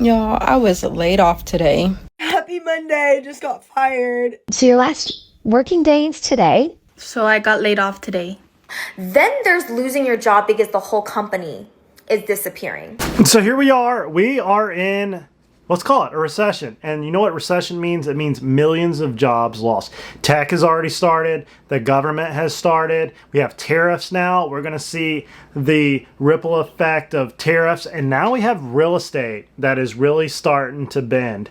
Y'all, I was laid off today. Happy Monday, just got fired. So your last working day is today. So I got laid off today. Then there's losing your job because the whole company is disappearing. So here we are. We are in, let's call it a recession. And you know what recession means? It means millions of jobs lost. Tech has already started. The government has started. We have tariffs now. We're going to see the ripple effect of tariffs. And now we have real estate that is really starting to bend.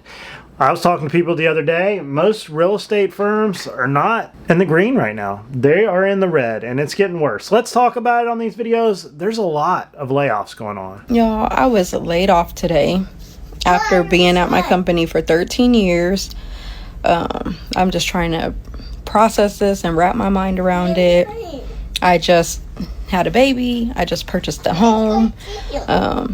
I was talking to people the other day. Most real estate firms are not in the green right now. They are in the red, and it's getting worse. Let's talk about it on these videos. There's a lot of layoffs going on. Y'all, I was laid off today after being at my company for 13 years. I'm just trying to process this and wrap my mind around it. I just had a baby. I just purchased a home.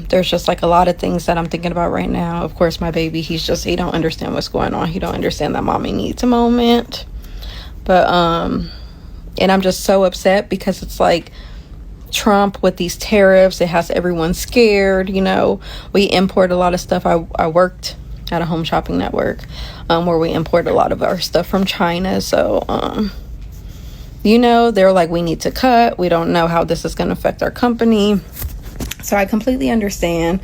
There's just like a lot of things that I'm thinking about right now. Of course, my baby, he don't understand what's going on. He don't understand that mommy needs a moment. But, and I'm just so upset because it's like Trump with these tariffs, it has everyone scared. You know, we import a lot of stuff. I worked at a home shopping network, where we import a lot of our stuff from China. So, you know, they're like, we need to cut. We don't know how this is going to affect our company. So I completely understand.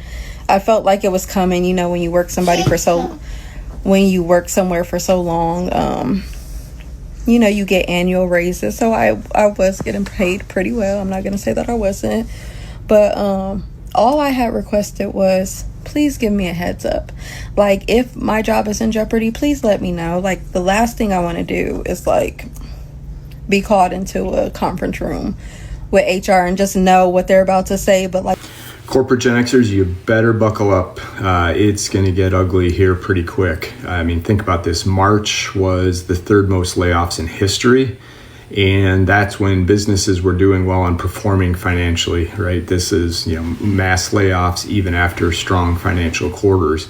I felt like it was coming, you know, when you work somewhere for so long, you know, you get annual raises. So I was getting paid pretty well. I'm not going to say that I wasn't. But all I had requested was, please give me a heads up. Like, if my job is in jeopardy, please let me know. Like, the last thing I want to do is, like, be called into a conference room with HR and just know what they're about to say. But like, corporate Gen Xers, you better buckle up. It's going to get ugly here pretty quick. I mean, think about this. March was the third most layoffs in history. And that's when businesses were doing well and performing financially, right? This is, you know, mass layoffs even after strong financial quarters.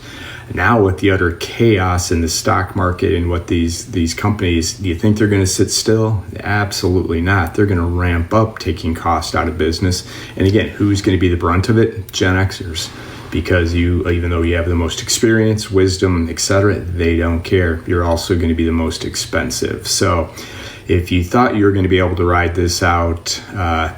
Now with the utter chaos in the stock market and what these companies, do you think they're going to sit still? Absolutely not. They're going to ramp up taking cost out of business. And again, who's going to be the brunt of it? Gen Xers. Because even though you have the most experience, wisdom, etc., they don't care. You're also going to be the most expensive. So if you thought you were going to be able to ride this out,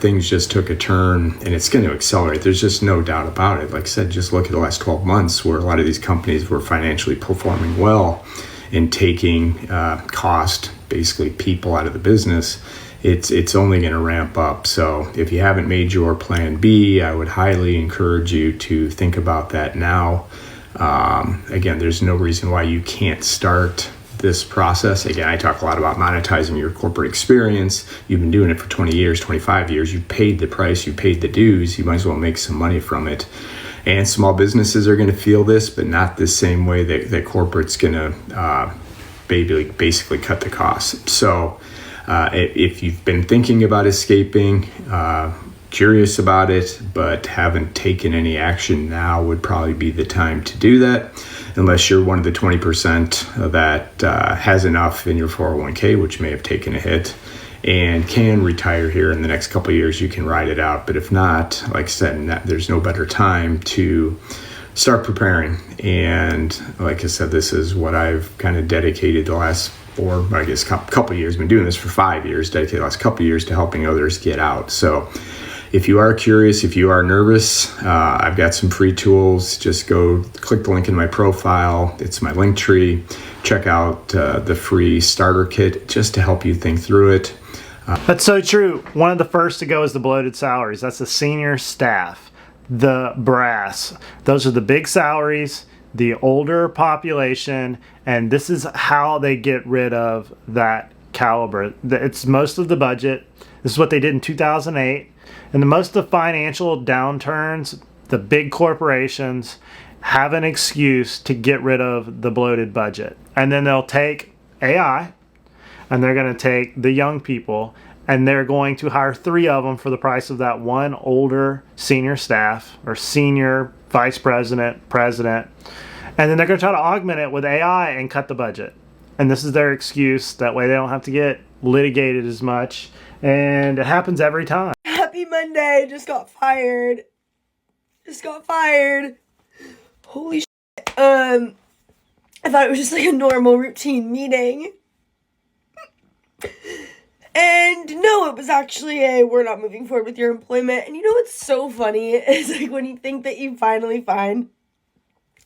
things just took a turn, and it's going to accelerate. There's just no doubt about it. Like I said, just look at the last 12 months where a lot of these companies were financially performing well and taking cost, basically people out of the business. It's only going to ramp up. So if you haven't made your plan B, I would highly encourage you to think about that now. Again, there's no reason why you can't start this process. Again, I talk a lot about monetizing your corporate experience. You've been doing it for 20 years, 25 years. You paid the price, you paid the dues. You might as well make some money from it. And small businesses are going to feel this, but not the same way that corporate's going to basically cut the costs. So if you've been thinking about escaping, curious about it, but haven't taken any action, now would probably be the time to do that. Unless you're one of the 20% that has enough in your 401k, which may have taken a hit, and can retire here in the next couple of years, you can ride it out. But if not, like I said, there's no better time to start preparing. And like I said, this is what I've kind of dedicated the last couple of years. Been doing this for 5 years, dedicated the last couple of years to helping others get out. So if you are curious, if you are nervous, I've got some free tools. Just go click the link in my profile. It's my link tree. Check out the free starter kit just to help you think through it. That's so true. One of the first to go is the bloated salaries. That's the senior staff, the brass. Those are the big salaries, the older population, and this is how they get rid of that caliber. It's most of the budget. This is what they did in 2008. And most of the financial downturns, the big corporations have an excuse to get rid of the bloated budget. And then they'll take AI, and they're going to take the young people, and they're going to hire 3 of them for the price of that one older senior staff or senior vice president, president. And then they're going to try to augment it with AI and cut the budget. And this is their excuse. That way they don't have to get litigated as much. And it happens every time. Happy Monday, just got fired. Holy shit. I thought it was just like a normal routine meeting. And no, it was actually a we're not moving forward with your employment. And you know what's so funny is like when you think that you finally find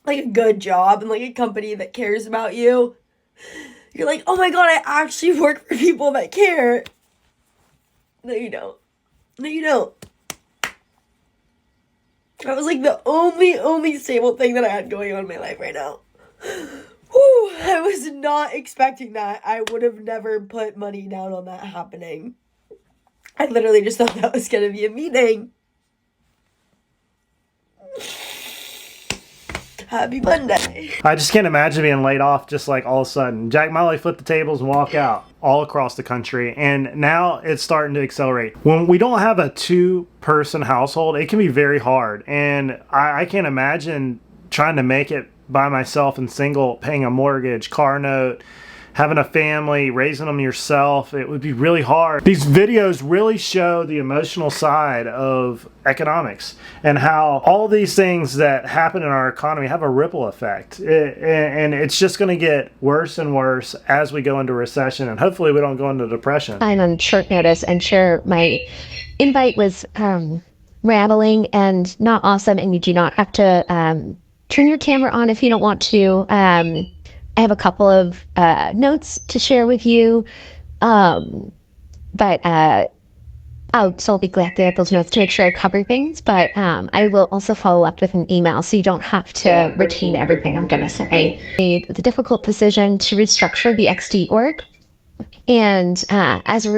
like a good job and like a company that cares about you, you're like, oh my god, I actually work for people that care. No, you don't. No, you don't. That was like the only stable thing that I had going on in my life right now. Whew, I was not expecting that. I would have never put money down on that happening. I literally just thought that was gonna be a meeting. Happy Monday. I just can't imagine being laid off just like all of a sudden. Jack Molly flipped the tables and walk out all across the country. And now it's starting to accelerate. When we don't have a two-person household, it can be very hard. And I can't imagine trying to make it by myself and single, paying a mortgage, car note, having a family, raising them yourself. It would be really hard. These videos really show the emotional side of economics and how all these things that happen in our economy have a ripple effect. And it's just going to get worse and worse as we go into recession, and hopefully we don't go into depression. I'm on short notice and share my invite was rambling and not awesome, and you do not have to turn your camera on if you don't want to. I have a couple of notes to share with you, but I'll still be glad to have those notes to make sure I cover things, but I will also follow up with an email so you don't have to retain everything I'm going to say. I made the difficult decision to restructure the XD org, and as a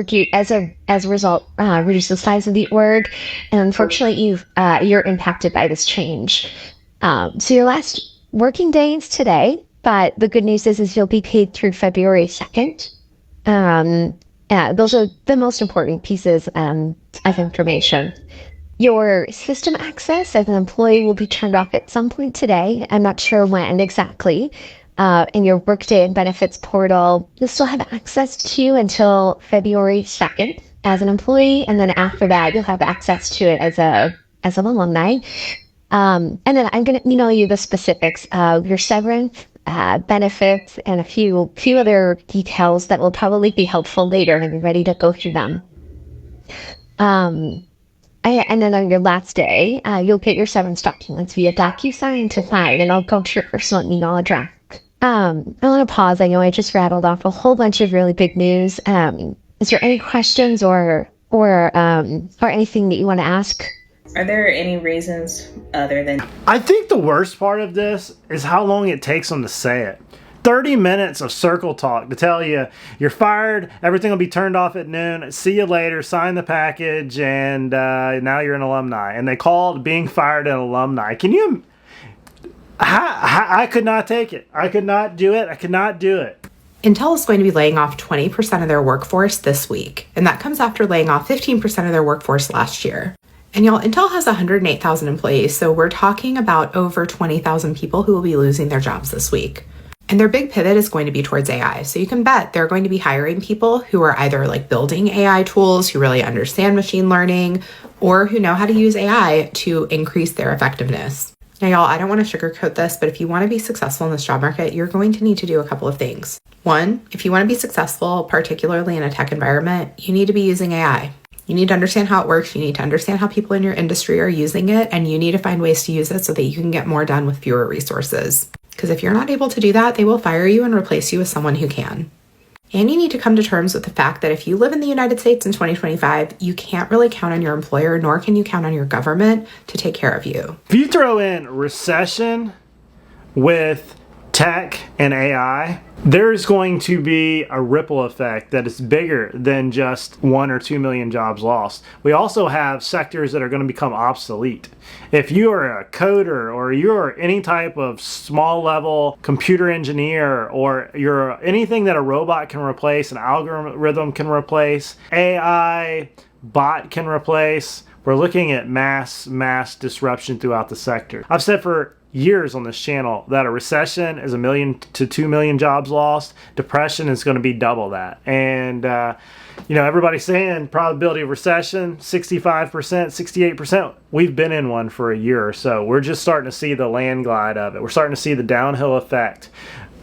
result, reduce the size of the org, and unfortunately you're impacted by this change. So your last working day is today. But the good news is you'll be paid through February 2nd. Those are the most important pieces of information. Your system access as an employee will be turned off at some point today. I'm not sure when exactly. In your Workday and Benefits portal, you'll still have access to until February 2nd as an employee. And then after that, you'll have access to it as an alumni. And then I'm going to email you the specifics of your severance, benefits, and a few other details that will probably be helpful later and be ready to go through them. And then on your last day, you'll get your severance documents via DocuSign to sign, and I'll go to your personal email address. I want to pause. I know I just rattled off a whole bunch of really big news. Is there any questions or anything that you want to ask? Are there any reasons other than... I think the worst part of this is how long it takes them to say it. 30 minutes of circle talk to tell you you're fired, everything will be turned off at noon, see you later, sign the package, and now you're an alumni. And they called being fired an alumni. Can you... I could not take it. I could not do it. I could not do it. Intel is going to be laying off 20% of their workforce this week, and that comes after laying off 15% of their workforce last year. And y'all, Intel has 108,000 employees, so we're talking about over 20,000 people who will be losing their jobs this week. And their big pivot is going to be towards AI. So you can bet they're going to be hiring people who are either like building AI tools, who really understand machine learning, or who know how to use AI to increase their effectiveness. Now, y'all, I don't want to sugarcoat this, but if you want to be successful in this job market, you're going to need to do a couple of things. One, if you want to be successful, particularly in a tech environment, you need to be using AI. You need to understand how it works. You need to understand how people in your industry are using it, and you need to find ways to use it so that you can get more done with fewer resources. Because if you're not able to do that, they will fire you and replace you with someone who can. And you need to come to terms with the fact that if you live in the United States in 2025, you can't really count on your employer, nor can you count on your government to take care of you. If you throw in recession with tech and AI, there's going to be a ripple effect that is bigger than just 1 or 2 million jobs lost. We also have sectors that are going to become obsolete. If you are a coder, or you're any type of small level computer engineer, or you're anything that a robot can replace, an algorithm can replace, AI bot can replace, we're looking at mass disruption throughout the sector. I've said for years on this channel that a recession is 1 million to 2 million jobs lost. Depression is going to be double that. And, you know, everybody's saying probability of recession, 65%, 68%. We've been in one for a year or so. We're just starting to see the land glide of it. We're starting to see the downhill effect.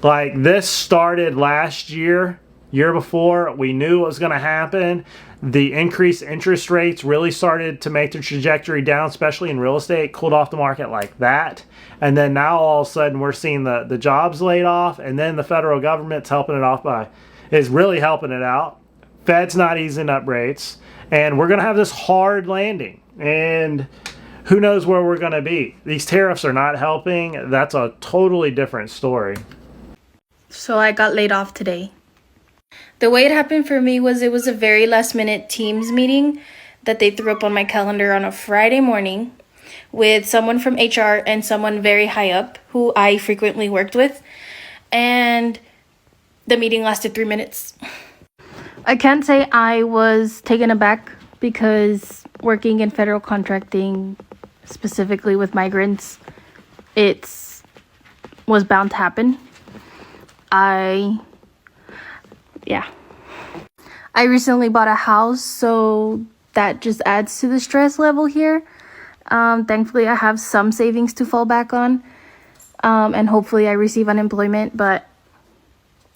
Like, this started last year before. We knew what was going to happen. The increased interest rates really started to make the trajectory down, especially in real estate, cooled off the market like that. And then now all of a sudden we're seeing the jobs laid off, and then the federal government's helping it off is really helping it out. Fed's not easing up rates, and we're going to have this hard landing. And who knows where we're going to be. These tariffs are not helping. That's a totally different story. So I got laid off today. The way it happened for me was it was a very last minute Teams meeting that they threw up on my calendar on a Friday morning with someone from HR and someone very high up who I frequently worked with. And the meeting lasted 3 minutes. I can't say I was taken aback because working in federal contracting, specifically with migrants, was bound to happen. I recently bought a house, so that just adds to the stress level here. Thankfully, I have some savings to fall back on, and hopefully I receive unemployment, but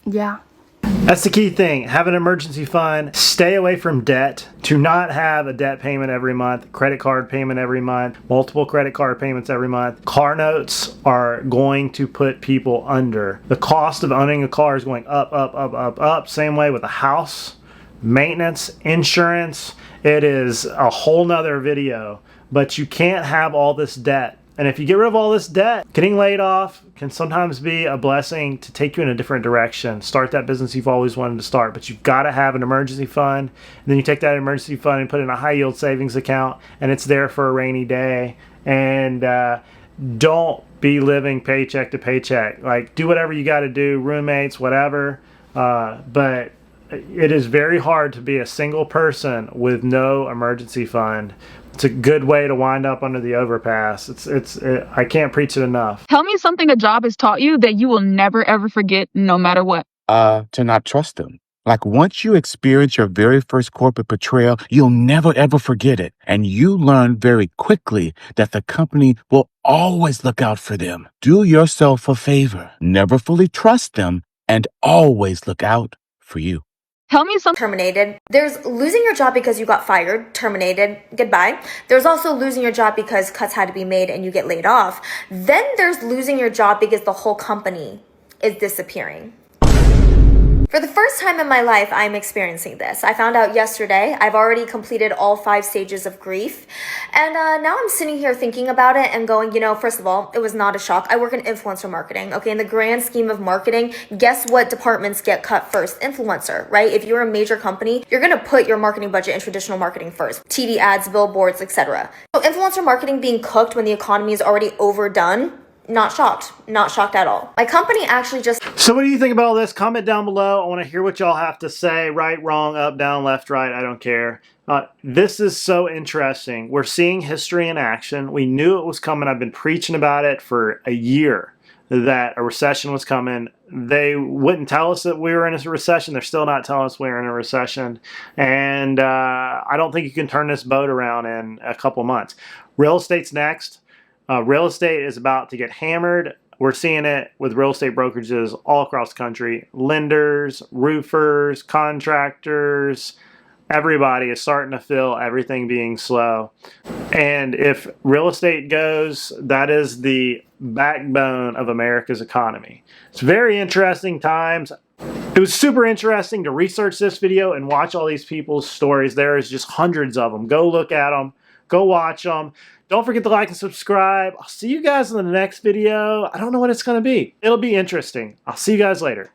yeah. That's the key thing. Have an emergency fund. Stay away from debt. Do not have a debt payment every month, credit card payment every month, multiple credit card payments every month. Car notes are going to put people under. The cost of owning a car is going up, up, up, up, up. Same way with a house, maintenance, insurance. It is a whole nother video, but you can't have all this debt. And if you get rid of all this debt, getting laid off can sometimes be a blessing to take you in a different direction. Start that business you've always wanted to start, but you've got to have an emergency fund. And then you take that emergency fund and put it in a high yield savings account, and it's there for a rainy day. And don't be living paycheck to paycheck. Like, do whatever you got to do, roommates, whatever. But it is very hard to be a single person with no emergency fund. It's a good way to wind up under the overpass. I can't preach it enough. Tell me something a job has taught you that you will never ever forget, no matter what. To not trust them. Like, once you experience your very first corporate betrayal, you'll never ever forget it. And you learn very quickly that the company will always look out for them. Do yourself a favor. Never fully trust them, and always look out for you. Tell me something. Terminated. There's losing your job because you got fired, terminated, goodbye. There's also losing your job because cuts had to be made and you get laid off. Then there's losing your job because the whole company is disappearing. For the first time in my life, I'm experiencing this. I found out yesterday. I've already completed all 5 stages of grief. And now I'm sitting here thinking about it and going, you know, first of all, it was not a shock. I work in influencer marketing. Okay, in the grand scheme of marketing, guess what departments get cut first? Influencer, right? If you're a major company, you're going to put your marketing budget in traditional marketing first. TV ads, billboards, etc. So influencer marketing being cooked when the economy is already overdone, not shocked. Not shocked at all. My company actually just... So what do you think about all this? Comment down below. I want to hear what y'all have to say. Right, wrong, up, down, left, right. I don't care. This is so interesting. We're seeing history in action. We knew it was coming. I've been preaching about it for a year, that a recession was coming. They wouldn't tell us that we were in a recession. They're still not telling us we're in a recession. And I don't think you can turn this boat around in a couple months. Real estate's next. Real estate is about to get hammered. We're seeing it with real estate brokerages all across the country. Lenders, roofers, contractors, everybody is starting to feel everything being slow. And if real estate goes, that is the backbone of America's economy. It's very interesting times. It was super interesting to research this video and watch all these people's stories. There is just hundreds of them. Go look at them. Go watch them. Don't forget to like and subscribe. I'll see you guys in the next video. I don't know what it's going to be. It'll be interesting. I'll see you guys later.